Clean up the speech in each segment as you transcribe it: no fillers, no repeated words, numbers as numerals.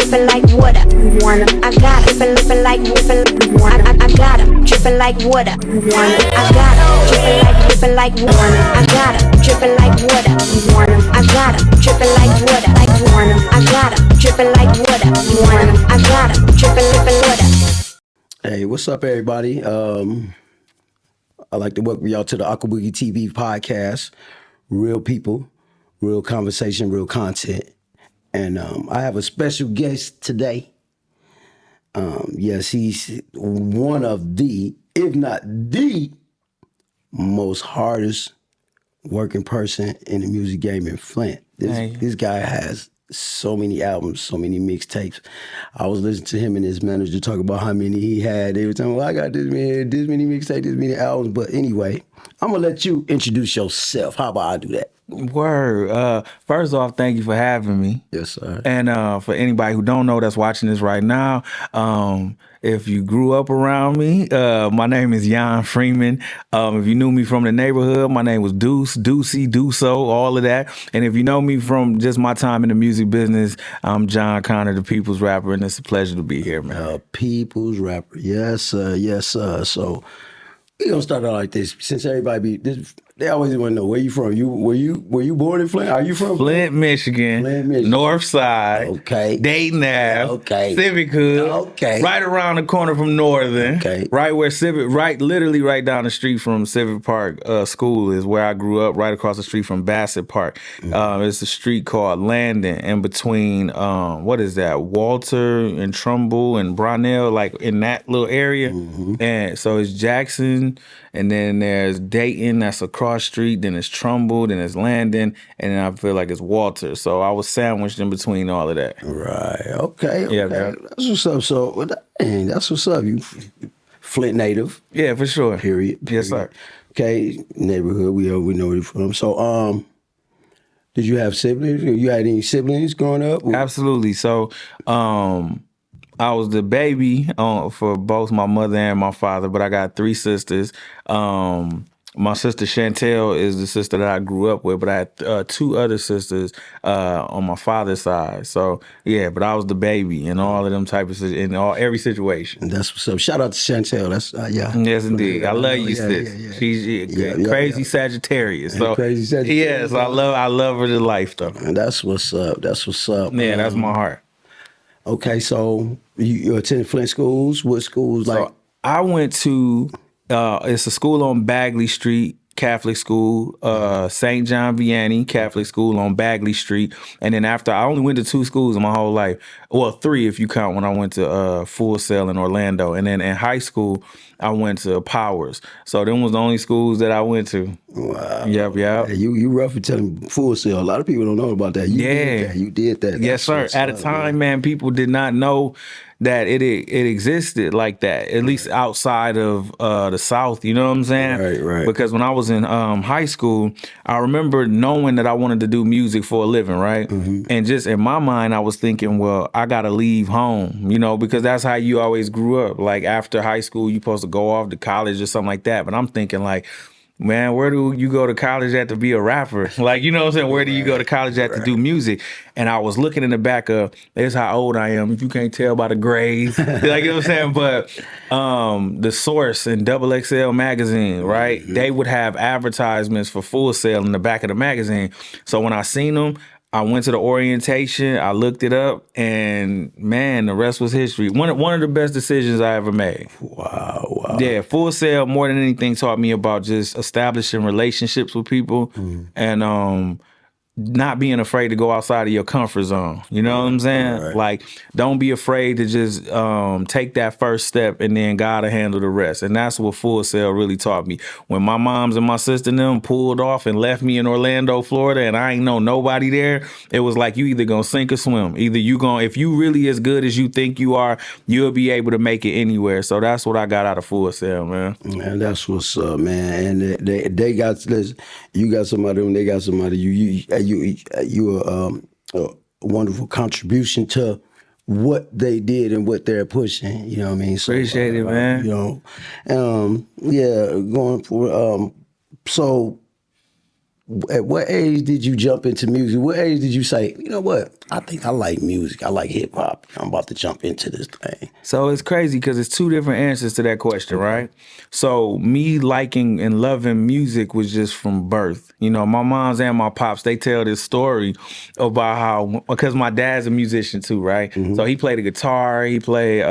dripping like water. Wanna, I got it, dripping like water. I got it, dripping like water. Wanna, I got it, dripping like water. I got it, dripping like water. Wanna, I got it, dripping like water. Like wanna, I got it, dripping like water. Wanna, I got it, dripping water. Hey, what's up, everybody? I'd like to welcome y'all to the Upbringing TV podcast. Real people, real conversation, real content. And I have a special guest today. Yes, he's one of the, if not the most hardest working person in the music game in Flint. This guy has so many albums, so many mixtapes. I was listening to him and his manager talk about how many he had. They were telling me, well, I got this many mixtapes, this many albums. But anyway, I'm going to let you introduce yourself. How about I do that? Word. First off, thank you for having me. Yes, sir. And for anybody who don't know that's watching this right now, if you grew up around me, my name is JON Freeman. If you knew me from the neighborhood, my name was Deuce, Deucey, Deuso, all of that. And if you know me from just my time in the music business, I'm John Connor, the People's Rapper, and it's a pleasure to be here, man. People's Rapper. Yes, sir. Yes, sir. So we're going to start out like this. Since everybody they always want to know where you from. Were you born in Flint? Are you from Flint, Michigan? Flint, Michigan. North Side. Okay. Dayton Ave. Okay. Civic Hood. Okay. Right around the corner from Northern. Okay. Right where literally right down the street from Civic Park School is where I grew up. Right across the street from Bassett Park. It's a street called Landon, in between what is that? Walter and Trumbull and Brownell, like in that little area. And so it's Jackson. And then there's Dayton, that's across street. Then it's Trumbull, then it's Landon, and then I feel like it's Walter. So I was sandwiched in between all of that. Right. Okay. Yeah, okay. That's what's up. So, that's what's up. You Flint native. Yeah, for sure. Period. Yes, sir. Okay. Neighborhood. We know where you're from. So, did you have siblings? You had any siblings growing up? Absolutely. So, I was the baby for both my mother and my father, but I got three sisters. My sister Chantel is the sister that I grew up with, but I had two other sisters on my father's side. So yeah, but I was the baby in all of them type of every situation. That's what's up. Shout out to Chantel. That's yeah. Yes, indeed. I love you, sis. Yeah. She's crazy Sagittarius. So crazy Sagittarius. Yes, I love her to life though. And that's what's up. That's what's up. Yeah, that's my heart. Okay, so you attended Flint schools? What schools? So I went to, it's a school on Bagley Street, Catholic school, St. John Vianney Catholic school on Bagley Street. And then after, I only went to two schools in my whole life. Well, three if you count when I went to Full Sail in Orlando. And then in high school, I went to Powers. So them was the only schools that I went to. Wow. Yep. Hey, you rough for telling Full Sail. A lot of people don't know about that. You did that. Yes, sir. At a time, man, people did not know that it existed like that, at least outside of the South, you know what I'm saying? Right. Because when I was in high school, I remember knowing that I wanted to do music for a living, right? And just in my mind, I was thinking, well, I gotta leave home, you know, because that's how you always grew up. Like after high school, you're supposed to go off to college or something like that. But I'm thinking like, man, where do you go to college at to be a rapper? Like, you know what I'm saying? Where do you go to college at to do music? And I was looking in the back of, there's how old I am, if you can't tell by the grades. Like, you know what I'm saying? But the Source and Double XL magazine, right? They would have advertisements for Full Sail in the back of the magazine. So when I seen them, I went to the orientation, I looked it up, and man, the rest was history. One of the best decisions I ever made. Wow. Yeah, Full Sail more than anything taught me about just establishing relationships with people and not being afraid to go outside of your comfort zone. You know what I'm saying? Right. Like, don't be afraid to just take that first step and then God will handle the rest. And that's what Full Sail really taught me. When my moms and my sister and them pulled off and left me in Orlando, Florida, and I ain't know nobody there, it was like you either gonna sink or swim. Either you gonna, if you really as good as you think you are, you'll be able to make it anywhere. So that's what I got out of Full Sail, man. And that's what's up, man. And they got, you got somebody, and they got somebody. You a wonderful contribution to what they did and what they're pushing. You know what I mean? So, Appreciate it, man. You know, going for so At what age did you jump into music? What age did you say, you know what? I think I like music. I like hip hop. I'm about to jump into this thing. So it's crazy because it's two different answers to that question, right? So me liking and loving music was just from birth. You know, my moms and my pops, they tell this story about how, because my dad's a musician too, right? So he played the guitar, he played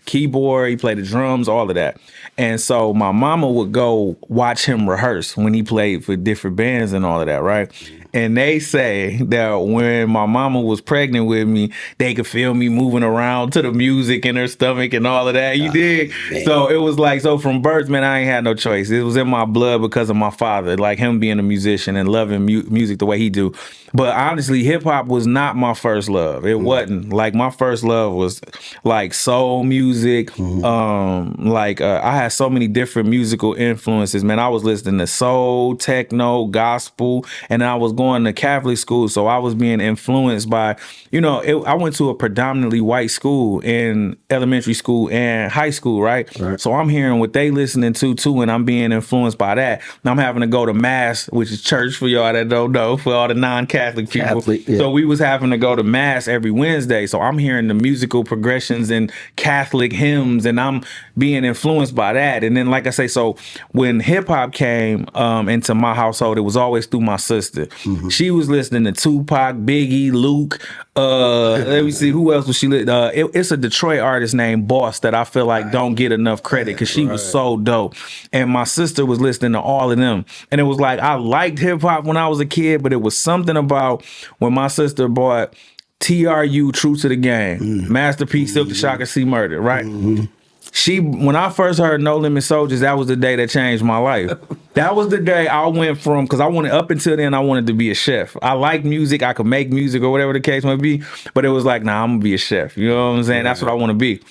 keyboard, he played the drums, all of that. And so my mama would go watch him rehearse when he played for different bands and all of that, right? And they say that when my mama was pregnant with me, they could feel me moving around to the music in her stomach and all of that. You dig? Man. So it was like, so from birth, man, I ain't had no choice. It was in my blood because of my father, like him being a musician and loving music the way he do. But honestly, hip hop was not my first love. It wasn't. Like my first love was like soul music. I had so many different musical influences, man. I was listening to soul, techno, gospel, and I was going to Catholic school. So I was being influenced by, I went to a predominantly white school in elementary school and high school, right? So I'm hearing what they listening to too, and I'm being influenced by that. And I'm having to go to mass, which is church for y'all that don't know, for all the non-Catholic people. Yeah. So we was having to go to mass every Wednesday. So I'm hearing the musical progressions and Catholic hymns, and I'm being influenced by that. And then, like I say, so when hip hop came into my household, it was always through my sister. She was listening to Tupac, Biggie, Luke. Let me see, who else was she? It's a Detroit artist named Boss that I feel like don't get enough credit because she was so dope. And my sister was listening to all of them. And it was like, I liked hip hop when I was a kid, but it was something about when my sister bought TRU, True to the Game, Master P, Silk the Shocker, C Murder, right? When I first heard No Limit Soldiers, that was the day that changed my life. That was the day I went from, because up until then, I wanted to be a chef. I liked music, I could make music or whatever the case might be, but it was like, nah, I'm gonna be a chef. You know what I'm saying? That's what I want to be.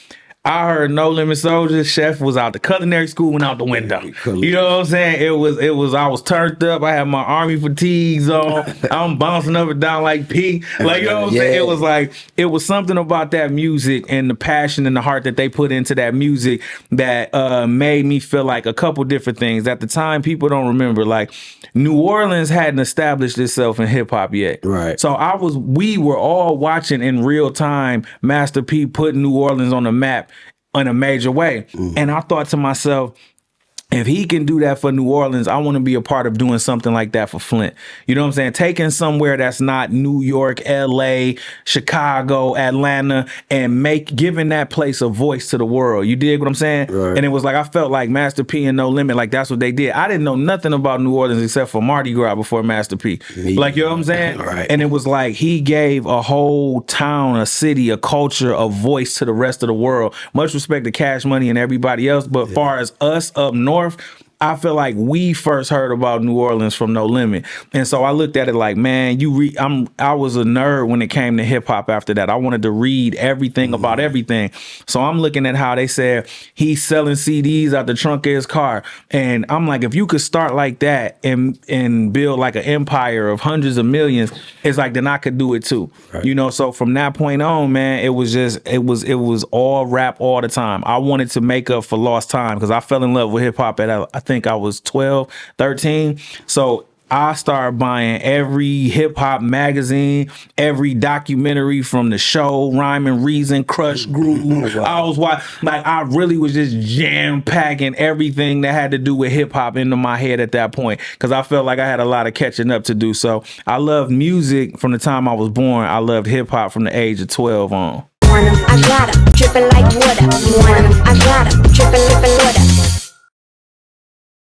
I heard No Limit Soldiers, chef was out. The culinary school went out the window. You know what I'm saying? It was. I was turned up. I had my army fatigues on. I'm bouncing up and down like P. Like, you know what I'm saying? It was like, it was something about that music and the passion and the heart that they put into that music that made me feel like a couple different things. At the time, people don't remember, like New Orleans hadn't established itself in hip hop yet. Right. So we were all watching in real time Master P put New Orleans on the map in a major way. And I thought to myself, if he can do that for New Orleans, I want to be a part of doing something like that for Flint. You know what I'm saying? Taking somewhere that's not New York, LA, Chicago, Atlanta, and giving that place a voice to the world. You dig what I'm saying? Right. And it was like, I felt like Master P and No Limit, like that's what they did. I didn't know nothing about New Orleans except for Mardi Gras before Master P. Like, you know what I'm saying? Right. And it was like, he gave a whole town, a city, a culture, a voice to the rest of the world. Much respect to Cash Money and everybody else. But as far as us up north, I feel like we first heard about New Orleans from No Limit. And so I looked at it like, man, I was a nerd when it came to hip hop after that. I wanted to read everything about everything. So I'm looking at how they said he's selling CDs out the trunk of his car. And I'm like, if you could start like that and build like an empire of hundreds of millions, it's like, then I could do it too. Right. So from that point on, man, it was all rap all the time. I wanted to make up for lost time because I fell in love with hip hop at I think I was 12, 13. So I started buying every hip hop magazine, every documentary from The Show, Rhyme and Reason, Crush Groove. I was I really was just jam packing everything that had to do with hip hop into my head at that point because I felt like I had a lot of catching up to do. So I loved music from the time I was born. I loved hip hop from the age of 12 on. I got 'em, dripping like water. I got 'em, dripping